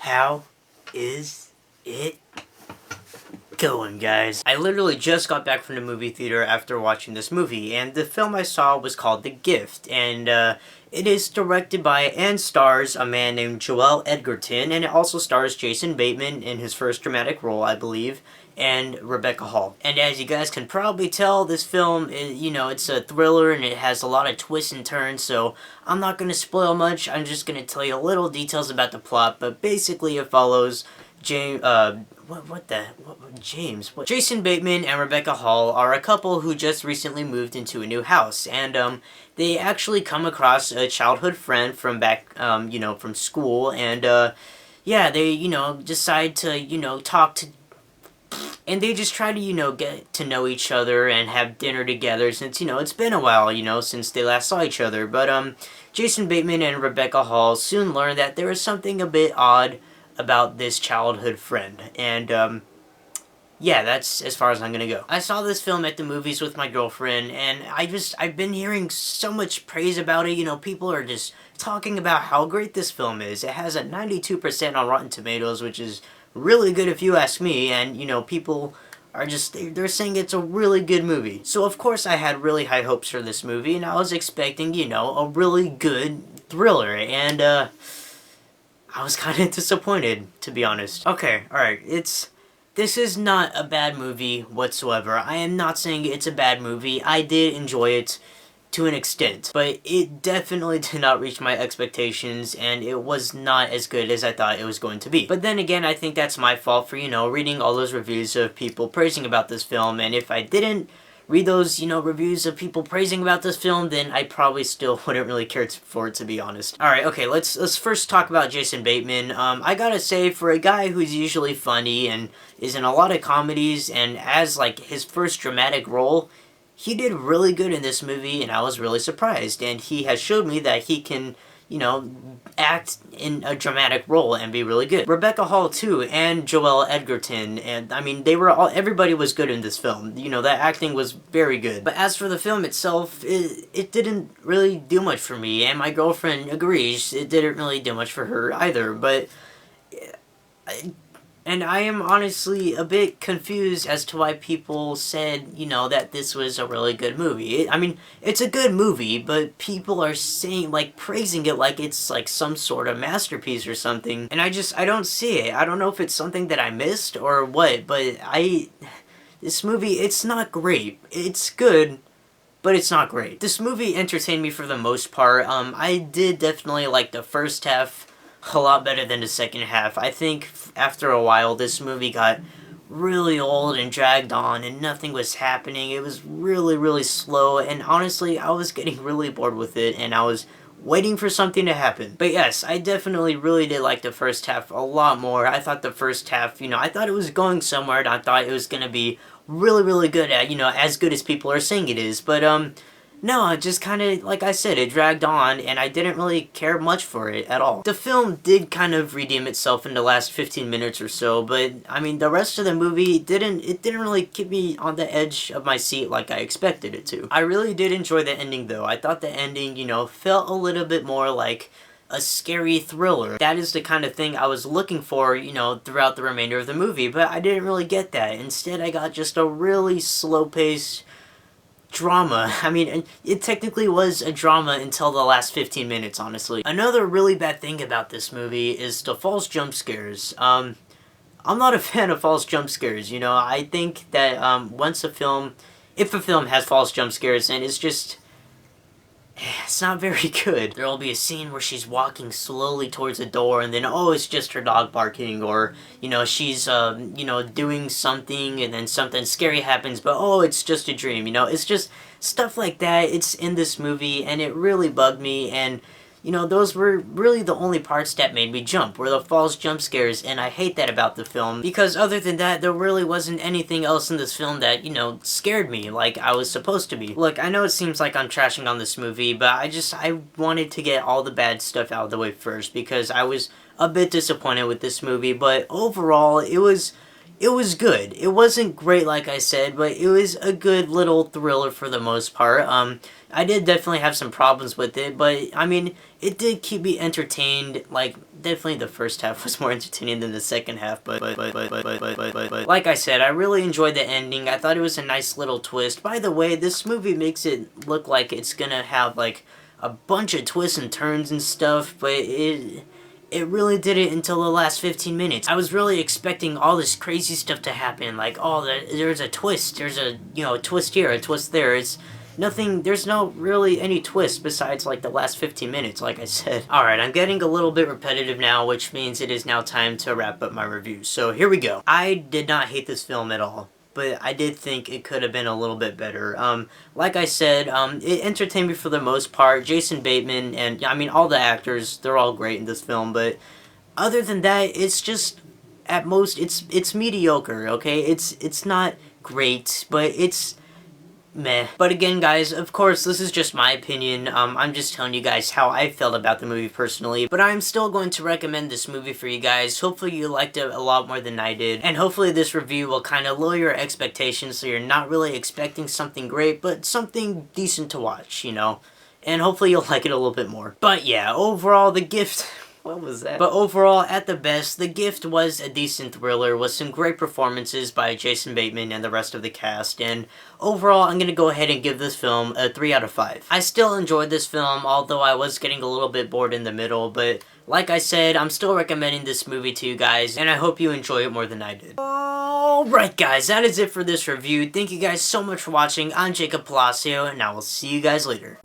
How is it going, guys? I literally just got back from the movie theater after watching this movie, and the film I saw was called The Gift, and it is directed by and stars a man named Joel Edgerton, and it also stars Jason Bateman in his first dramatic role, I believe, and Rebecca Hall. And as you guys can probably tell, this film is, it's a thriller and it has a lot of twists and turns, so I'm not going to spoil much. I'm just going to tell you little details about the plot, but basically it follows Jason Bateman and Rebecca Hall are a couple who just recently moved into a new house, and they actually come across a childhood friend from back, from school, and yeah, they, decide to, talk to, and they just try to, get to know each other and have dinner together since, it's been a while, since they last saw each other. But, Jason Bateman and Rebecca Hall soon learn that there is something a bit odd about this childhood friend. And, yeah, that's as far as I'm gonna go. I saw this film at the movies with my girlfriend, and I've been hearing so much praise about it. People are just talking about how great this film is. It has a 92% on Rotten Tomatoes, which is really good if you ask me, and, people are just, they're saying it's a really good movie. So, of course, I had really high hopes for this movie, and I was expecting, a really good thriller, and, I was kind of disappointed, to be honest. Okay, alright, this is not a bad movie whatsoever. I am not saying it's a bad movie. I did enjoy it to an extent, but it definitely did not reach my expectations, and it was not as good as I thought it was going to be. But then again, I think that's my fault for, reading all those reviews of people praising about this film, and if I didn't read those, reviews of people praising about this film, then I probably still wouldn't really care for it, to be honest. Alright, okay, let's first talk about Jason Bateman. I gotta say, for a guy who's usually funny and is in a lot of comedies, and as, like, his first dramatic role, he did really good in this movie, and I was really surprised, and he has showed me that he can, act in a dramatic role and be really good. Rebecca Hall, too, and Joel Edgerton, and, I mean, everybody was good in this film. That acting was very good. But as for the film itself, it didn't really do much for me, and my girlfriend agrees, it didn't really do much for her either, but and I am honestly a bit confused as to why people said, that this was a really good movie. I mean, it's a good movie, but people are saying, praising it like it's, some sort of masterpiece or something. And I don't see it. I don't know if it's something that I missed or what, but this movie, it's not great. It's good, but it's not great. This movie entertained me for the most part. I did definitely like the first half a lot better than the second half. I think after a while this movie got really old and dragged on and nothing was happening. It was really, really slow, and honestly I was getting really bored with it and I was waiting for something to happen. But yes, I definitely really did like the first half a lot more. I thought the first half, I thought it was going somewhere, and I thought it was gonna be really, really good at, as good as people are saying it is. But no, it just kind of, like I said, it dragged on, and I didn't really care much for it at all. The film did kind of redeem itself in the last 15 minutes or so, but, I mean, the rest of the movie didn't really keep me on the edge of my seat like I expected it to. I really did enjoy the ending, though. I thought the ending, felt a little bit more like a scary thriller. That is the kind of thing I was looking for, throughout the remainder of the movie, but I didn't really get that. Instead, I got just a really slow-paced drama. I mean, it technically was a drama until the last 15 minutes, honestly. Another really bad thing about this movie is the false jump scares. I'm not a fan of false jump scares, I think that, if a film has false jump scares, then it's not very good. There'll be a scene where she's walking slowly towards the door, and then, oh, it's just her dog barking, or, she's, doing something, and then something scary happens, but, oh, it's just a dream, it's just stuff like that. It's in this movie, and it really bugged me, and, those were really the only parts that made me jump, were the false jump scares, and I hate that about the film, because other than that, there really wasn't anything else in this film that, scared me like I was supposed to be. Look, I know it seems like I'm trashing on this movie, but I wanted to get all the bad stuff out of the way first, because I was a bit disappointed with this movie, but overall, it was it was good. It wasn't great, like I said, but it was a good little thriller for the most part. I did definitely have some problems with it, but I mean, it did keep me entertained. Like, definitely the first half was more entertaining than the second half, but like I said, I really enjoyed the ending. I thought it was a nice little twist. By the way, this movie makes it look like it's gonna have like a bunch of twists and turns and stuff, but it really did it until the last 15 minutes. I was really expecting all this crazy stuff to happen, like, oh, there's a twist, there's a, you know, a twist here, a twist there. It's nothing, there's no really any twist besides, like, the last 15 minutes, like I said. Alright, I'm getting a little bit repetitive now, which means it is now time to wrap up my review. So here we go. I did not hate this film at all, but I did think it could have been a little bit better. Like I said, it entertained me for the most part. Jason Bateman and, I mean, all the actors, they're all great in this film, but other than that, it's just, at most, it's mediocre, okay? It's not great, but it's meh. But again, guys, of course, this is just my opinion. I'm just telling you guys how I felt about the movie personally, but I'm still going to recommend this movie for you guys. Hopefully you liked it a lot more than I did, and hopefully this review will kind of lower your expectations so you're not really expecting something great, but something decent to watch, you know? And hopefully you'll like it a little bit more. But yeah, overall, The Gift... What was that? But overall, at the best, The Gift was a decent thriller with some great performances by Jason Bateman and the rest of the cast, and overall, I'm gonna go ahead and give this film a 3 out of 5. I still enjoyed this film, although I was getting a little bit bored in the middle, but like I said, I'm still recommending this movie to you guys, and I hope you enjoy it more than I did. Alright guys, that is it for this review. Thank you guys so much for watching. I'm Jacob Palacio, and I will see you guys later.